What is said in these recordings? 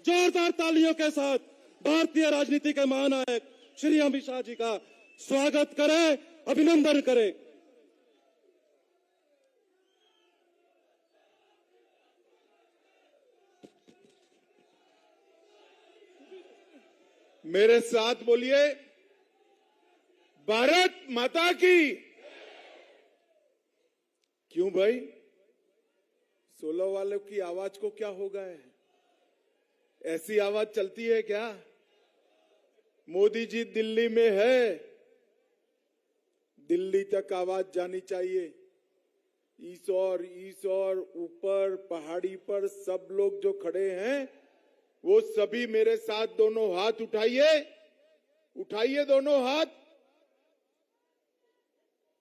जोरदार तालियों के साथ भारतीय राजनीति के महानायक श्री अमित शाह जी का स्वागत करें, अभिनंदन करें। मेरे साथ बोलिए, भारत माता की। क्यों भाई, 16 वालों की आवाज को क्या हो गया है? ऐसी आवाज चलती है क्या? मोदी जी दिल्ली में है, दिल्ली तक आवाज जानी चाहिए। इस और ऊपर पहाड़ी पर सब लोग जो खड़े हैं वो सभी मेरे साथ दोनों हाथ उठाइए, उठाइए दोनों हाथ।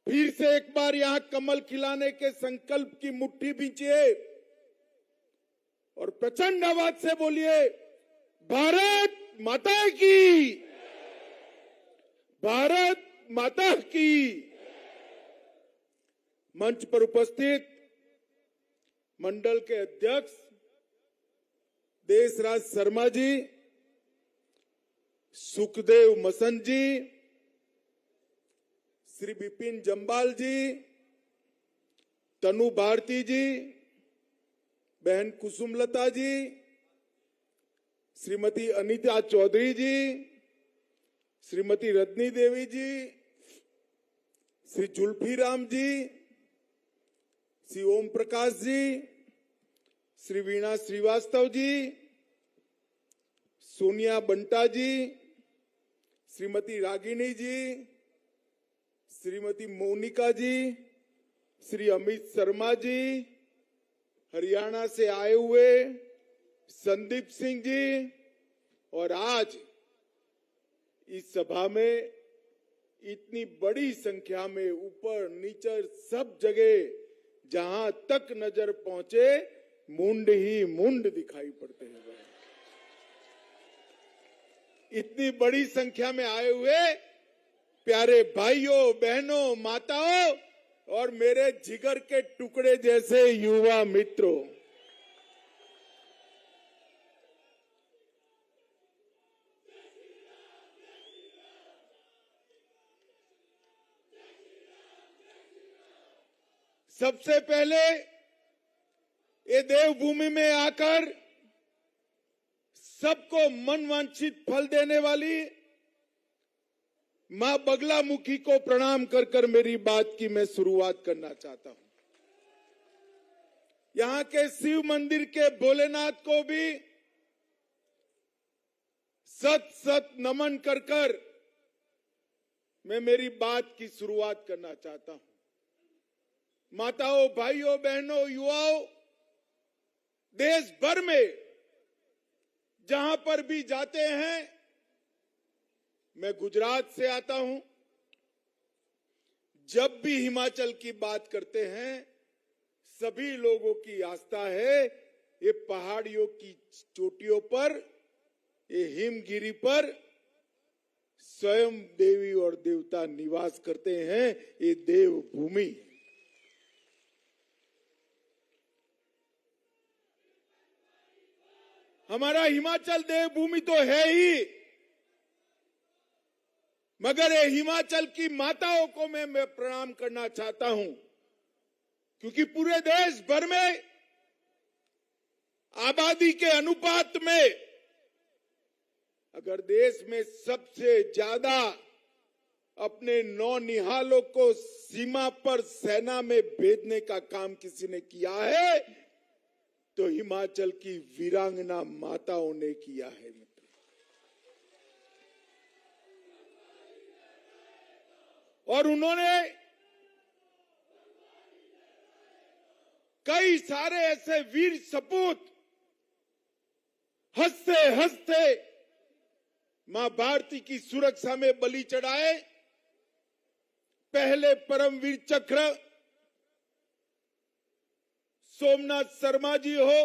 फिर से एक बार यहां कमल खिलाने के संकल्प की मुट्ठी बींचिए और प्रचंड आवाज से बोलिए, भारत माता की, भारत माता की। मंच पर उपस्थित मंडल के अध्यक्ष देशराज शर्मा जी, सुखदेव मसंद जी, श्री विपिन जम्बाल जी, तनु भारती जी, बहन कुसुमलता जी, श्रीमती अनीता चौधरी जी, श्रीमती रजनी देवी जी, श्री जुल्फी राम जी, श्री ओम प्रकाश जी, श्री वीणा श्रीवास्तव जी, सोनिया बंटा जी, श्रीमती रागिनी जी, श्रीमती मोनिका जी, श्री अमित शर्मा जी, हरियाणा से आए हुए संदीप सिंह जी, और आज इस सभा में इतनी बड़ी संख्या में ऊपर नीचे सब जगह जहां तक नजर पहुंचे मुंड ही मुंड दिखाई पड़ते हैं। इतनी बड़ी संख्या में आए हुए प्यारे भाइयों बहनों माताओं और मेरे जिगर के टुकड़े जैसे युवा मित्रों, सबसे पहले ये देवभूमि में आकर सबको मनवांछित फल देने वाली मां बगलामुखी को प्रणाम कर कर मेरी बात की मैं शुरुआत करना चाहता हूं। यहां के शिव मंदिर के भोलेनाथ को भी सत सत नमन कर कर मैं मेरी बात की शुरुआत करना चाहता हूं। माताओं, भाइयों, बहनों, युवाओं, देश भर में जहां पर भी जाते हैं, मैं गुजरात से आता हूं, जब भी हिमाचल की बात करते हैं सभी लोगों की आस्था है ये पहाड़ियों की चोटियों पर, ये हिमगिरी पर स्वयं देवी और देवता निवास करते हैं, ये देवभूमि। हमारा हिमाचल देवभूमि तो है ही, मगर ये हिमाचल की माताओं को मैं प्रणाम करना चाहता हूं, क्योंकि पूरे देश भर में आबादी के अनुपात में अगर देश में सबसे ज्यादा अपने नौनिहालों को सीमा पर सेना में भेजने का काम किसी ने किया है तो हिमाचल की वीरांगना माताओं ने किया है। और उन्होंने कई सारे ऐसे वीर सपूत हंसते हंसते मां भारती की सुरक्षा में बलि चढ़ाए। पहले परमवीर चक्र सोमनाथ शर्मा जी हो,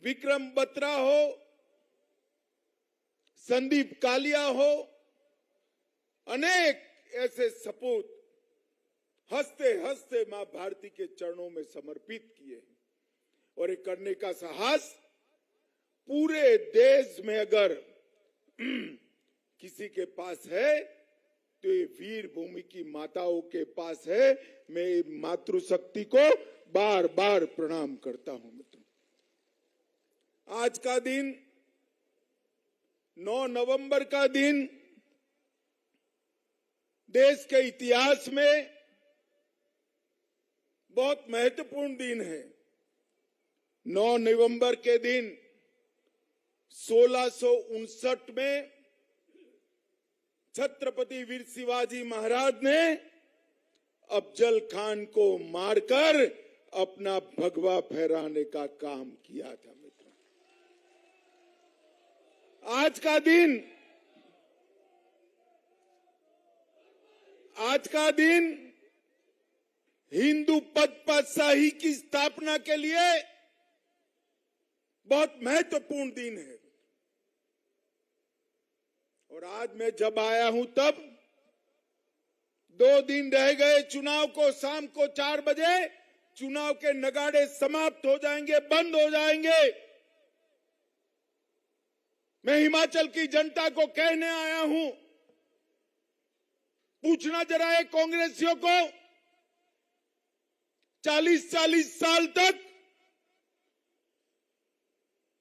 विक्रम बत्रा हो, संदीप कालिया हो, अनेक ऐसे सपूत हंसते हंसते मां भारती के चरणों में समर्पित किए। और ये करने का साहस पूरे देश में अगर किसी के पास है तो ये वीर भूमि की माताओं के पास है। मैं मातृशक्ति को बार बार प्रणाम करता हूं मित्रों। आज का दिन 9 नवंबर का दिन देश के इतिहास में बहुत महत्वपूर्ण दिन है। 9 नवंबर के दिन 1659 में छत्रपति वीर शिवाजी महाराज ने अफजल खान को मारकर अपना भगवा फहराने का काम किया था मित्रों। आज का दिन हिंदू पदपातशाही की स्थापना के लिए बहुत महत्वपूर्ण दिन है। और आज मैं जब आया हूं तब 2 दिन रह गए चुनाव को। शाम को 4 बजे चुनाव के नगाड़े समाप्त हो जाएंगे, बंद हो जाएंगे। मैं हिमाचल की जनता को कहने आया हूं, पूछना जरा है कांग्रेसियों को, 40-40 साल तक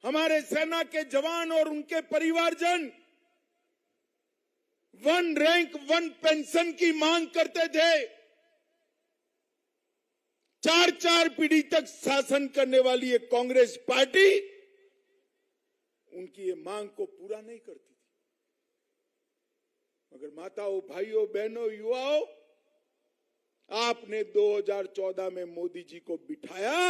हमारे सेना के जवान और उनके परिवारजन 1 रैंक 1 पेंशन की मांग करते थे। 4 पीढ़ी तक शासन करने वाली ये कांग्रेस पार्टी उनकी ये मांग को पूरा नहीं करती थी। मगर माताओं, भाइयों, बहनों, युवाओं, आपने 2014 में मोदी जी को बिठाया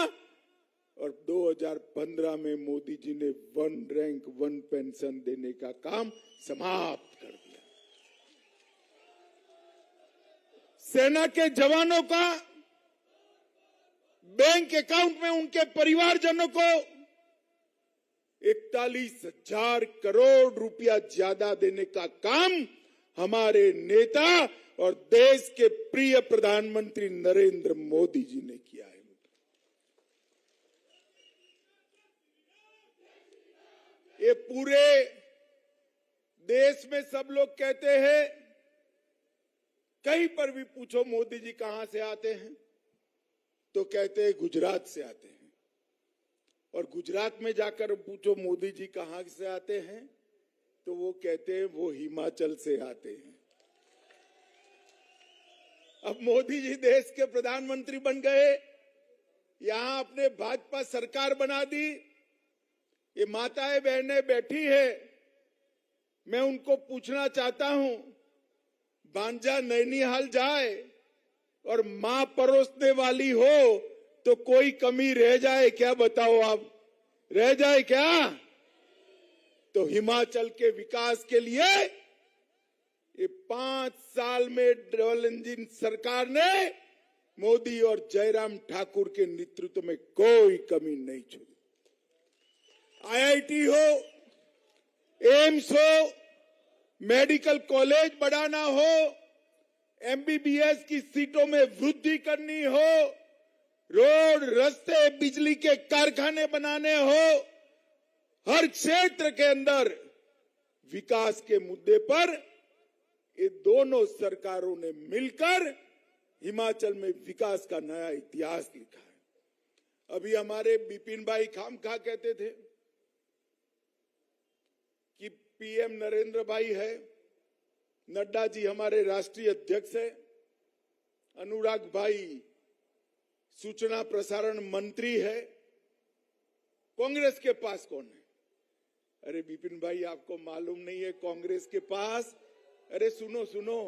और 2015 में मोदी जी ने 1 रैंक 1 पेंशन देने का काम समाप्त कर दिया। सेना के जवानों का बैंक अकाउंट में उनके परिवारजनों को 41,000 करोड़ रुपया ज्यादा देने का काम हमारे नेता और देश के प्रिय प्रधानमंत्री नरेंद्र मोदी जी ने किया है। ये पूरे देश में सब लोग कहते हैं, कहीं पर भी पूछो मोदी जी कहां से आते हैं तो कहते हैं गुजरात से आते हैं। और गुजरात में जाकर पूछो मोदी जी कहां से आते हैं तो वो कहते हैं वो हिमाचल से आते हैं। अब मोदी जी देश के प्रधानमंत्री बन गए, यहां अपने भाजपा सरकार बना दी। ये माताएं बहनें बैठी है, मैं उनको पूछना चाहता हूं, भांजा नैनीहाल जाए और मां परोसने वाली हो तो कोई कमी रह जाए क्या? बताओ आप, रह जाए क्या? तो हिमाचल के विकास के लिए ये 5 साल में डबल इंजन सरकार ने मोदी और जयराम ठाकुर के नेतृत्व में कोई कमी नहीं छोड़ी। आईआईटी हो, एम्स हो, मेडिकल कॉलेज बढ़ाना हो, एमबीबीएस की सीटों में वृद्धि करनी हो, रोड, रास्ते, बिजली के कारखाने बनाने हो, हर क्षेत्र के अंदर विकास के मुद्दे पर ये दोनों सरकारों ने मिलकर हिमाचल में विकास का नया इतिहास लिखा है। अभी हमारे बिपिन भाई खामखा कहते थे कि पीएम नरेंद्र भाई है, नड्डा जी हमारे राष्ट्रीय अध्यक्ष है, अनुराग भाई सूचना प्रसारण मंत्री है, कांग्रेस के पास कौन है? अरे बिपिन भाई, आपको मालूम नहीं है कांग्रेस के पास? अरे सुनो सुनो,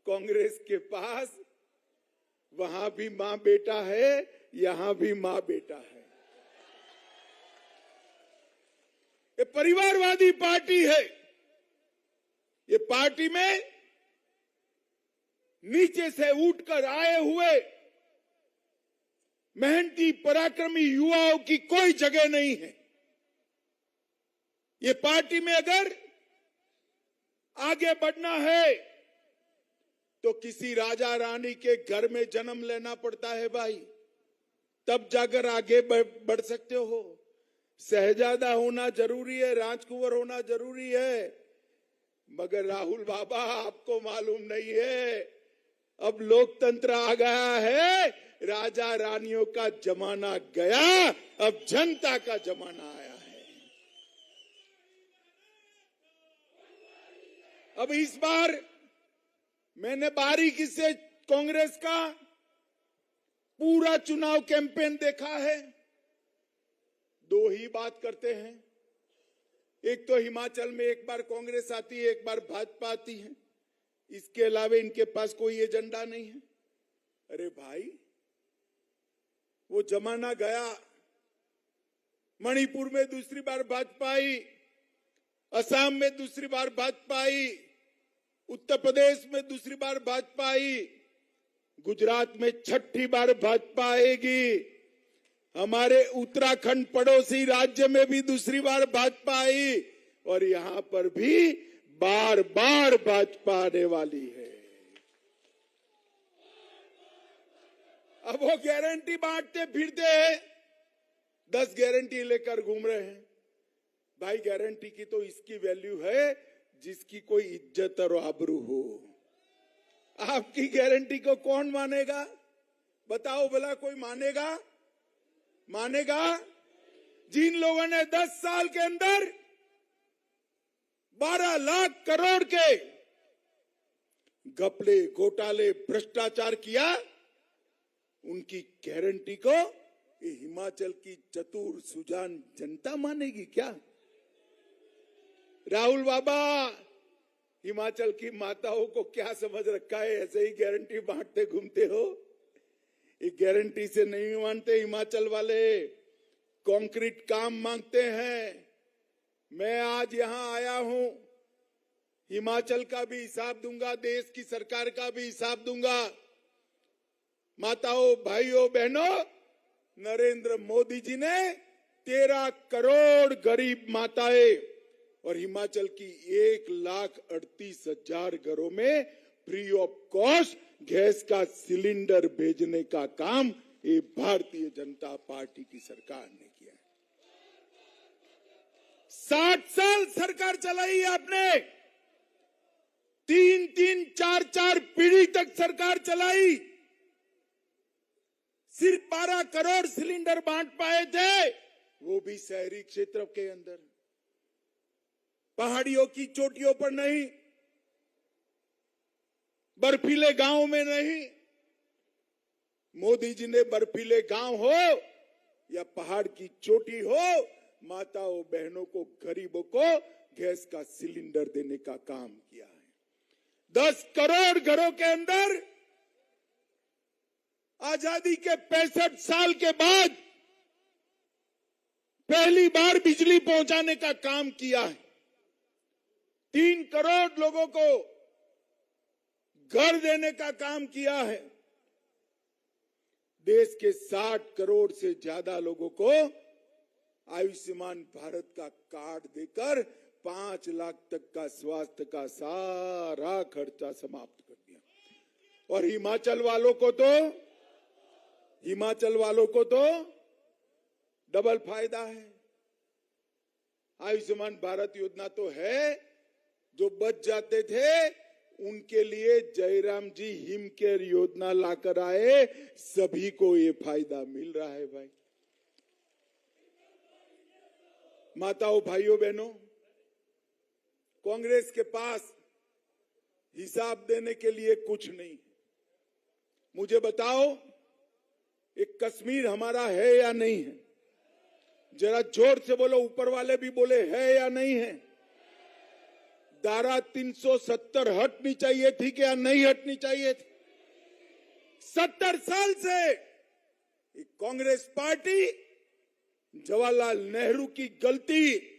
कांग्रेस के पास वहां भी मां बेटा है, यहां भी मां बेटा है। ये परिवारवादी पार्टी है। ये पार्टी में नीचे से उठकर आए हुए मेहनती पराक्रमी युवाओं की कोई जगह नहीं है। ये पार्टी में अगर आगे बढ़ना है तो किसी राजा रानी के घर में जन्म लेना पड़ता है भाई। तब जाकर आगे बढ़ सकते हो। शहजादा होना जरूरी है, राजकुंवर होना जरूरी है, मगर राहुल बाबा आपको मालूम नहीं है, अब लोकतंत्र आ गया है, राजा रानियों का जमाना गया, अब जनता का जमाना आया है। अब इस बार मैंने बारीकी से कांग्रेस का पूरा चुनाव कैंपेन देखा है। दो ही बात करते हैं, एक तो हिमाचल में एक बार कांग्रेस आती है, एक बार भाजपा आती है, इसके अलावा इनके पास कोई एजेंडा नहीं है। अरे भाई, वो जमाना गया। मणिपुर में दूसरी बार भाजपा आई, असम में दूसरी बार भाजपा आई, उत्तर प्रदेश में दूसरी बार भाजपा आई, गुजरात में छठी बार भाजपा आएगी, हमारे उत्तराखंड पड़ोसी राज्य में भी दूसरी बार भाजपा आई, और यहां पर भी बार बार भाजपा आने वाली है। अब वो गारंटी बांटते फिरते हैं, 10 गारंटी लेकर घूम रहे हैं। भाई, गारंटी की तो इसकी वैल्यू है जिसकी कोई इज्जत और आबरू हो। आपकी गारंटी को कौन मानेगा? बताओ भला, कोई मानेगा? मानेगा? जिन लोगों ने 10 साल के अंदर 12 लाख करोड़ के घपले, घोटाले, भ्रष्टाचार किया, उनकी गारंटी को ये हिमाचल की चतुर सुजान जनता मानेगी क्या? राहुल बाबा, हिमाचल की माताओं को क्या समझ रखा है? ऐसे ही गारंटी बांटते घूमते हो। ये गारंटी से नहीं मानते हिमाचल वाले, कंक्रीट काम मांगते हैं। मैं आज यहां आया हूं, हिमाचल का भी हिसाब दूंगा, देश की सरकार का भी हिसाब दूंगा। माताओं, भाइयों, बहनों, नरेंद्र मोदी जी ने 13 करोड़ गरीब माताएं और हिमाचल की 1,38,000 घरों में फ्री ऑफ कॉस्ट गैस का सिलेंडर भेजने का काम ये भारतीय जनता पार्टी की सरकार ने किया है। 60 साल सरकार चलाई आपने, 3-3, 4-4 पीढ़ी तक सरकार चलाई, सिर्फ 12 करोड़ सिलेंडर बांट पाए थे, वो भी शहरी क्षेत्र के अंदर, पहाड़ियों की चोटियों पर नहीं, बर्फीले गांव में नहीं। मोदी जी ने बर्फीले गांव हो या पहाड़ की चोटी हो, माताओं बहनों को, गरीबों को गैस का सिलेंडर देने का काम किया है। 10 करोड़ घरों के अंदर आजादी के 65 साल के बाद पहली बार बिजली पहुंचाने का काम किया है। 3 करोड़ लोगों को घर देने का काम किया है। देश के 60 करोड़ से ज्यादा लोगों को आयुष्मान भारत का कार्ड देकर 5 लाख तक का स्वास्थ्य का सारा खर्चा समाप्त कर दिया। और हिमाचल वालों को तो डबल फायदा है। आयुष्मान भारत योजना तो है, जो बच जाते थे उनके लिए जयराम जी हिम केयर योजना लाकर आए, सभी को ये फायदा मिल रहा है। भाई, माताओं, भाइयों, बहनों, कांग्रेस के पास हिसाब देने के लिए कुछ नहीं। मुझे बताओ, एक कश्मीर हमारा है या नहीं है? जरा जोर से बोलो, ऊपर वाले भी बोले है या नहीं है? धारा 370 हटनी चाहिए थी क्या नहीं हटनी चाहिए थी? 70 साल से कांग्रेस पार्टी, जवाहरलाल नेहरू की गलती,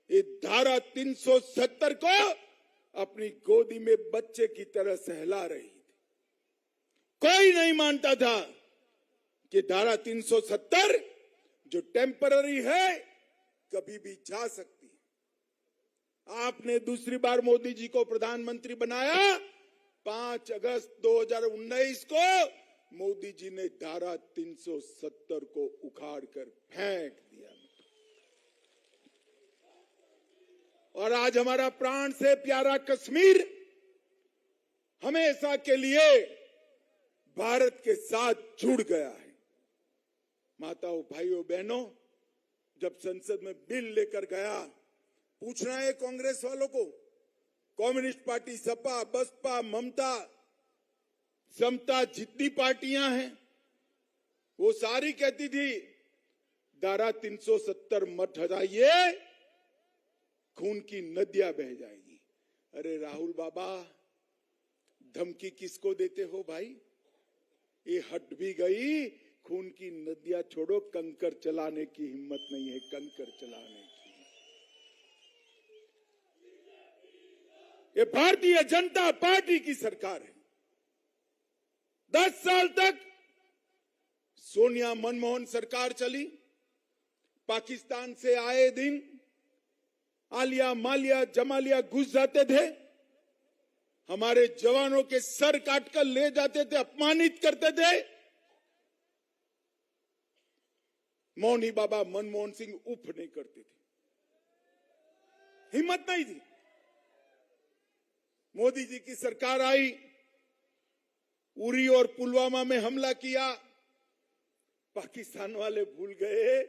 ये धारा 370 को अपनी गोदी में बच्चे की तरह सहला रही थी। कोई नहीं मानता था कि धारा 370 जो टेम्पररी है कभी भी जा सकती है। आपने दूसरी बार मोदी जी को प्रधानमंत्री बनाया 5 अगस्त 2019 को। मोदी जी ने धारा 370 को उखाड़ कर फेंक दिया। और आज हमारा प्राण से प्यारा कश्मीर हमेशा के लिए भारत के साथ जुड़ गया है। माताओं, भाइयों, बहनों, जब संसद में बिल लेकर गया, पूछना है कांग्रेस वालों को, कम्युनिस्ट पार्टी, सपा, बसपा, ममता, समता, जितनी पार्टियां हैं वो सारी कहती थी धारा 370 मत हटाइए, खून की नदियां बह जाएगी। अरे राहुल बाबा, धमकी किसको देते हो भाई? ये हट भी गई, खून की नदियां छोड़ो, कंकर चलाने की हिम्मत नहीं है, कंकर चलाने की। ये भारतीय जनता पार्टी की सरकार है। 10 साल तक सोनिया मनमोहन सरकार चली। पाकिस्तान से आए दिन आलिया, मालिया, जमालिया घुस जाते थे, हमारे जवानों के सर काटकर ले जाते थे, अपमानित करते थे। मौनी बाबा मनमोहन सिंह उफ नहीं करते थे, हिम्मत नहीं थी। मोदी जी की सरकार आई, उरी और पुलवामा में हमला किया। पाकिस्तान वाले भूल गए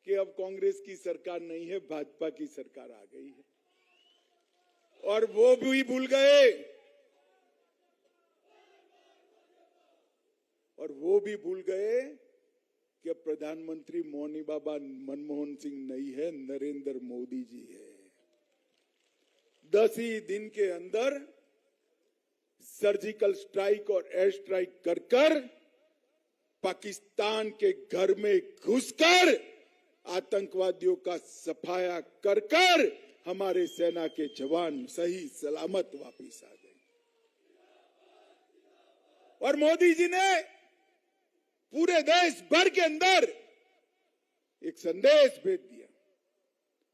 कि अब कांग्रेस की सरकार नहीं है, भाजपा की सरकार आ गई है। और वो भी भूल गए, कि प्रधानमंत्री मौनी बाबा मनमोहन सिंह नहीं है, नरेंद्र मोदी जी है। 10 ही दिन के अंदर सर्जिकल स्ट्राइक और एयर स्ट्राइक कर पाकिस्तान के घर में घुसकर आतंकवादियों का सफाया कर हमारे सेना के जवान सही सलामत वापस आ गए। और मोदी जी ने पूरे देश भर के अंदर एक संदेश भेज दिया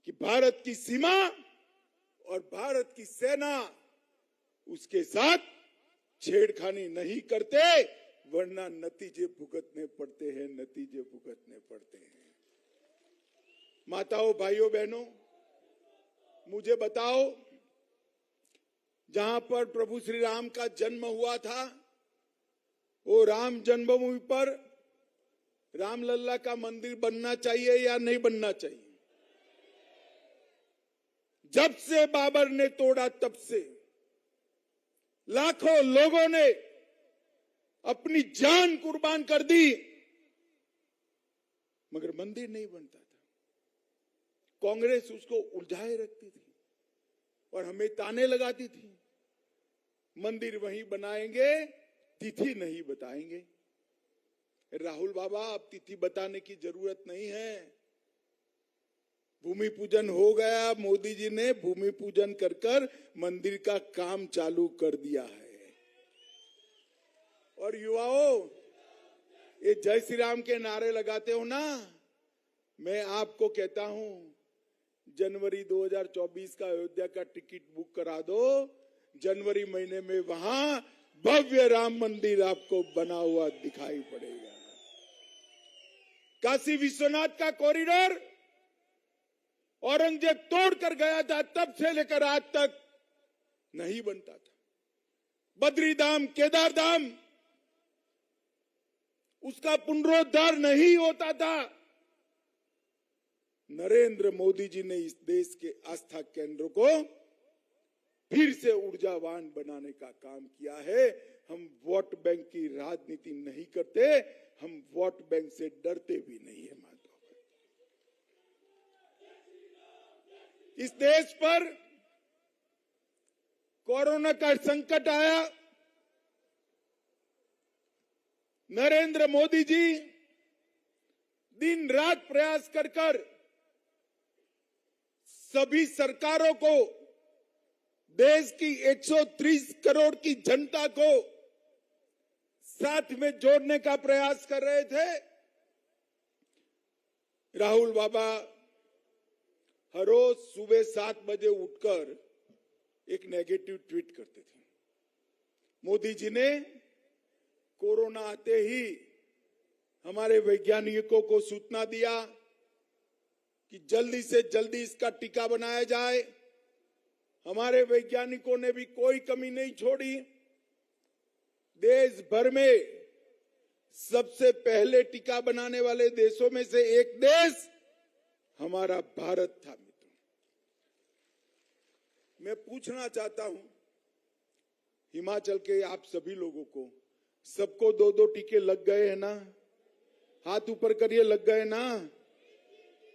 कि भारत की सीमा और भारत की सेना उसके साथ छेड़खानी नहीं करते, वरना नतीजे भुगतने पड़ते हैं, नतीजे भुगतने पड़ते हैं। माताओं, भाइयों, बहनों, मुझे बताओ, जहां पर प्रभु श्री राम का जन्म हुआ था, वो राम जन्मभूमि पर रामलल्ला का मंदिर बनना चाहिए या नहीं बनना चाहिए? जब से बाबर ने तोड़ा तब से लाखों लोगों ने अपनी जान कुर्बान कर दी, मगर मंदिर नहीं बनता था। कांग्रेस उसको उलझाए रखती थी और हमें ताने लगाती थी, मंदिर वहीं बनाएंगे, तिथि नहीं बताएंगे। राहुल बाबा, अब तिथि बताने की जरूरत नहीं है। भूमि पूजन हो गया, मोदी जी ने भूमि पूजन कर मंदिर का काम चालू कर दिया है। और युवाओं, ये जय श्री राम के नारे लगाते हो ना, मैं आपको कहता हूं, जनवरी 2024 का अयोध्या का टिकट बुक करा दो। जनवरी महीने में वहां भव्य राम मंदिर आपको बना हुआ दिखाई पड़ेगा। काशी विश्वनाथ का कॉरिडोर औरंगजेब तोड़ कर गया था, तब से लेकर आज तक नहीं बनता था। बद्री धाम, केदार धाम, उसका पुनरुद्धार नहीं होता था। नरेंद्र मोदी जी ने इस देश के आस्था केंद्र को फिर से ऊर्जावान बनाने का काम किया है। हम वोट बैंक की राजनीति नहीं करते, हम वोट बैंक से डरते भी नहीं है। माता, इस देश पर कोरोना का संकट आया, नरेंद्र मोदी जी दिन रात प्रयास कर सभी सरकारों को, देश की 130 करोड़ की जनता को साथ में जोड़ने का प्रयास कर रहे थे। राहुल बाबा हर रोज सुबह 7 बजे उठकर एक नेगेटिव ट्वीट करते थे। मोदी जी ने कोरोना आते ही हमारे वैज्ञानिकों को सूचना दिया कि जल्दी से जल्दी इसका टीका बनाया जाए। हमारे वैज्ञानिकों ने भी कोई कमी नहीं छोड़ी। देश भर में सबसे पहले टीका बनाने वाले देशों में से एक देश हमारा भारत था। मित्रों, मैं पूछना चाहता हूं हिमाचल के आप सभी लोगों को, सबको 2-2 टीके लग गए हैं ना? हाथ ऊपर करिए, लग गए ना?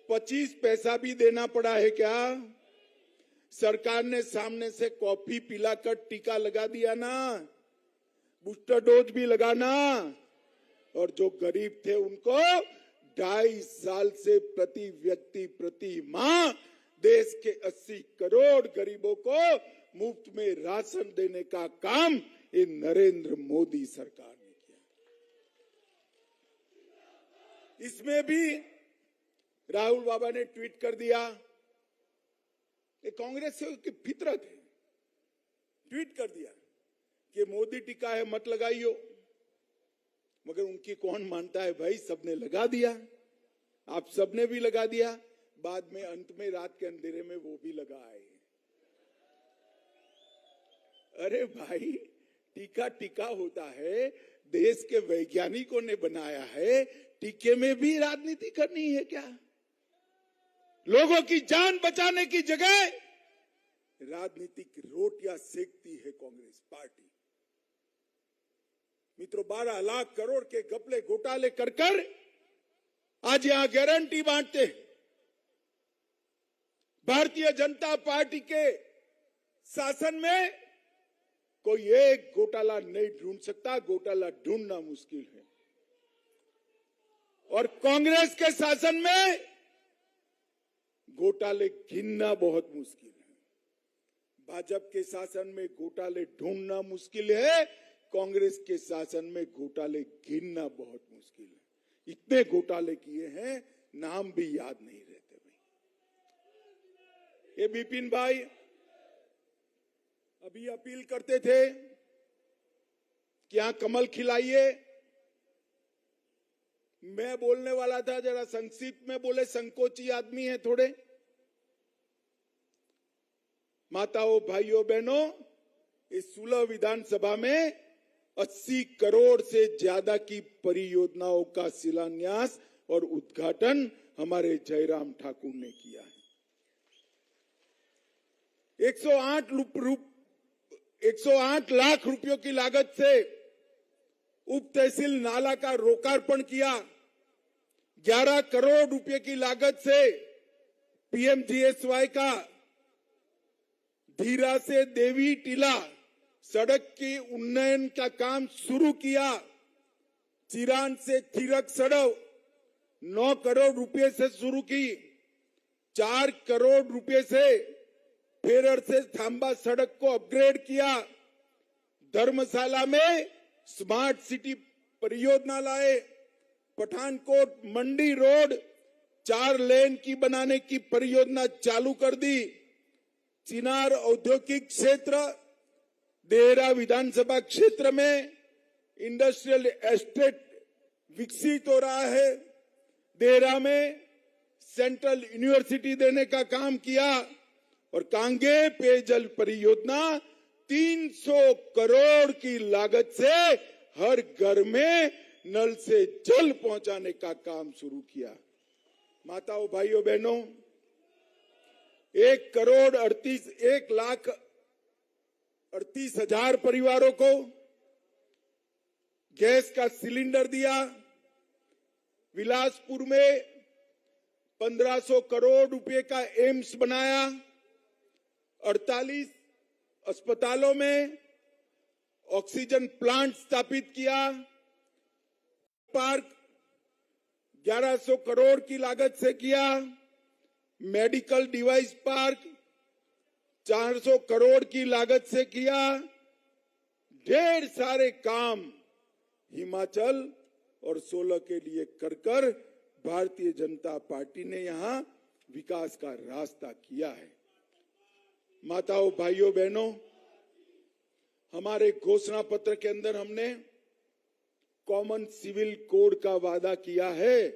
25 पैसा भी देना पड़ा है क्या? सरकार ने सामने से कॉफी पिलाकर टीका लगा दिया ना? बूस्टर डोज भी लगाना। और जो गरीब थे उनको 2.5 साल से प्रति व्यक्ति प्रति माह देश के 80 करोड़ गरीबों को मुफ्त में राशन देने का काम ये नरेंद्र मोदी सरकार ने किया। इसमें भी राहुल बाबा ने ट्वीट कर दिया, ये कांग्रेस की फितरत है, ट्वीट कर दिया कि मोदी टीका है मत लगाइयो। मगर उनकी कौन मानता है भाई, सबने लगा दिया, आप सबने भी लगा दिया। बाद में अंत में रात के अंधेरे में वो भी लगा आए। अरे भाई, टीका टीका होता है, देश के वैज्ञानिकों ने बनाया है, टीके में भी राजनीति करनी है क्या? लोगों की जान बचाने की जगह राजनीतिक रोटियां सेकती है कांग्रेस पार्टी। मित्रों, 12 लाख करोड़ के घपले घोटाले कर कर आज यहां गारंटी बांटते हैं। भारतीय जनता पार्टी के शासन में कोई एक घोटाला नहीं ढूंढ सकता, घोटाला ढूंढना मुश्किल है। और कांग्रेस के शासन में घोटाले गिनना बहुत मुश्किल है। भाजपा के शासन में घोटाले ढूंढना मुश्किल है, कांग्रेस के शासन में घोटाले गिनना बहुत मुश्किल है। इतने घोटाले किए हैं, नाम भी याद नहीं रहते भाई। ये विपिन भाई अभी अपील करते थे कि यहां कमल खिलाइए। मैं बोलने वाला था, जरा संक्षिप्त में बोले, संकोची आदमी है थोड़े। माताओं, भाइयों, बहनों, इस 16 विधानसभा में 80 करोड़ से ज्यादा की परियोजनाओं का शिलान्यास और उद्घाटन हमारे जयराम ठाकुर ने किया है। 108 लाख रुपयों की लागत से उप तहसील नाला का लोकार्पण किया। 11 करोड़ रुपए की लागत से पीएमजीएसवाई का धीरा से देवी टीला सड़क की उन्नयन का काम शुरू किया। चिरान से चिरक सड़क 9 करोड़ रुपए से शुरू की। 4 करोड़ रुपए से फेरर से थांबा सड़क को अपग्रेड किया। धर्मशाला में स्मार्ट सिटी परियोजना लाए। पठानकोट मंडी रोड 4 लेन की बनाने की परियोजना चालू कर दी। चिनार औद्योगिक क्षेत्र, देहरा विधानसभा क्षेत्र में इंडस्ट्रियल एस्टेट विकसित हो रहा है। देहरा में सेंट्रल यूनिवर्सिटी देने का काम किया। और कांगे पेयजल परियोजना 300 करोड़ की लागत से हर घर में नल से जल पहुंचाने का काम शुरू किया। माताओं, भाइयों, बहनों, 1,38,00,000 परिवारों को गैस का सिलेंडर दिया। बिलासपुर में 1500 करोड़ रुपए का एम्स बनाया। 48 अस्पतालों में ऑक्सीजन प्लांट स्थापित किया। पार्क 1100 करोड़ की लागत से किया। मेडिकल डिवाइस पार्क 400 करोड़ की लागत से किया। ढेर सारे काम हिमाचल और 16 के लिए कर कर भारतीय जनता पार्टी ने यहां विकास का रास्ता किया है। माताओं, भाइयों, बहनों, हमारे घोषणा पत्र के अंदर हमने कॉमन सिविल कोड का वादा किया है।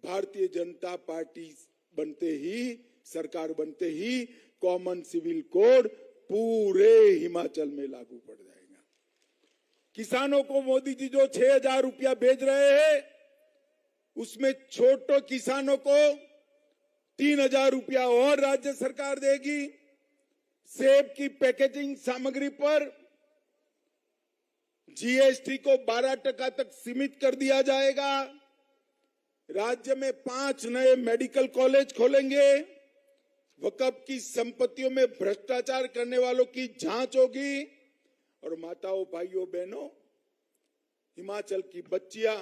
भारतीय जनता पार्टी बनते ही, सरकार बनते ही कॉमन सिविल कोड पूरे हिमाचल में लागू पड़ जाएगा। किसानों को मोदी जी जो 6,000 रुपया भेज रहे हैं, उसमें छोटे किसानों को 3,000 रुपया और राज्य सरकार देगी। सेब की पैकेजिंग सामग्री पर जीएसटी को 12% तक सीमित कर दिया जाएगा। राज्य में 5 नए मेडिकल कॉलेज खोलेंगे। वक्फ की संपत्तियों में भ्रष्टाचार करने वालों की जांच होगी। और माताओं, भाइयों, बहनों, हिमाचल की बच्चियां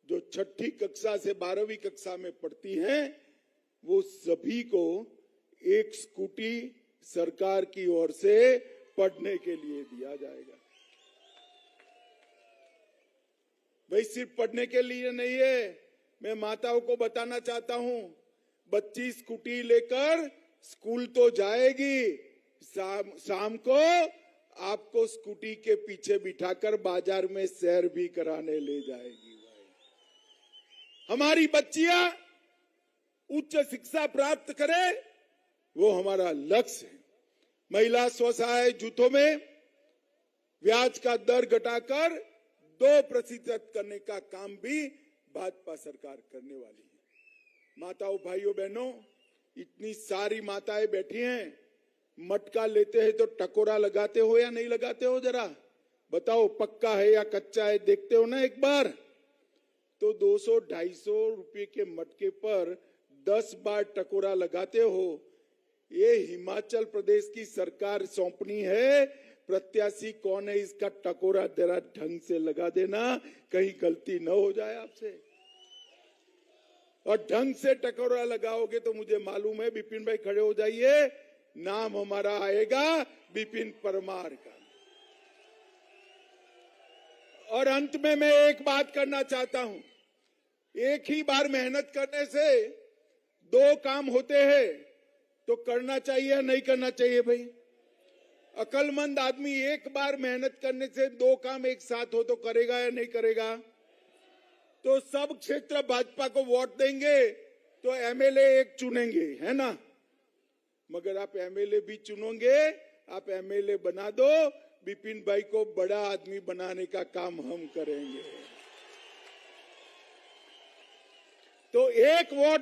जो 6ठी कक्षा से 12वीं कक्षा में पढ़ती हैं, वो सभी को एक स्कूटी सरकार की ओर से पढ़ने के लिए दिया जाएगा। भाई सिर्फ पढ़ने के लिए नहीं है, मैं माताओं को बताना चाहता हूं, बच्ची स्कूटी लेकर स्कूल तो जाएगी, शाम को आपको स्कूटी के पीछे बिठाकर बाजार में सैर भी कराने ले जाएगी। भाई हमारी बच्चियां उच्च शिक्षा प्राप्त करे, वो हमारा लक्ष्य है। महिला स्वसहाय जूथों में ब्याज का दर घटाकर 2% करने का काम भी भाजपा सरकार करने वाली है। माताओं, भाइयों, बहनों, इतनी सारी माताएं बैठी हैं, मटका लेते हैं तो टकोरा लगाते हो या नहीं लगाते हो? जरा बताओ, पक्का है या कच्चा है? देखते हो ना एक बार? तो 200-250 रुपए के मटके पर 10 बार टकोरा लगाते हो। ये हिमाचल प्रदेश की सरकार सौंपनी है। प्रत्याशी कौन है, इसका टकोरा जरा ढंग से लगा देना, कहीं गलती न हो जाए आपसे। और ढंग से टकोरा लगाओगे तो मुझे मालूम है, विपिन भाई खड़े हो जाइए, नाम हमारा आएगा विपिन परमार का। और अंत में मैं एक बात करना चाहता हूं, एक ही बार मेहनत करने से 2 काम होते हैं, तो करना चाहिए या नहीं करना चाहिए? भाई अकलमंद आदमी एक बार मेहनत करने से 2 काम एक साथ हो तो करेगा या नहीं करेगा? तो सब क्षेत्र भाजपा को वोट देंगे तो एमएलए एक चुनेंगे, है ना? मगर आप एमएलए भी चुनोगे, आप एमएलए बना दो, विपिन भाई को बड़ा आदमी बनाने का काम हम करेंगे। तो एक वोट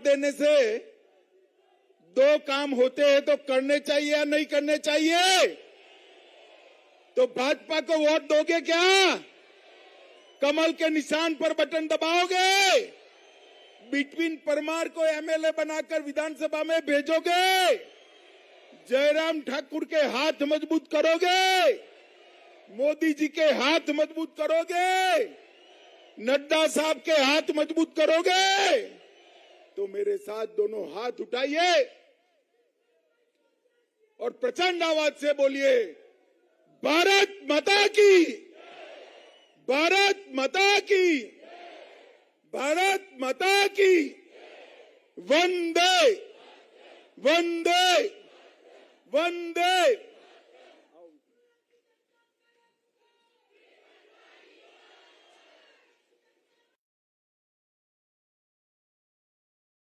देने से 2 काम होते हैं, तो करने चाहिए या नहीं करने चाहिए? तो भाजपा को वोट दोगे क्या? कमल के निशान पर बटन दबाओगे? विपिन परमार को एमएलए बनाकर विधानसभा में भेजोगे? जयराम ठाकुर के हाथ मजबूत करोगे? मोदी जी के हाथ मजबूत करोगे? नड्डा साहब के हाथ मजबूत करोगे? तो मेरे साथ दोनों हाथ उठाइए और प्रचंड आवाज से बोलिए, भारत माता की, भारत माता की, भारत माता की, वंदे वंदे वंदे।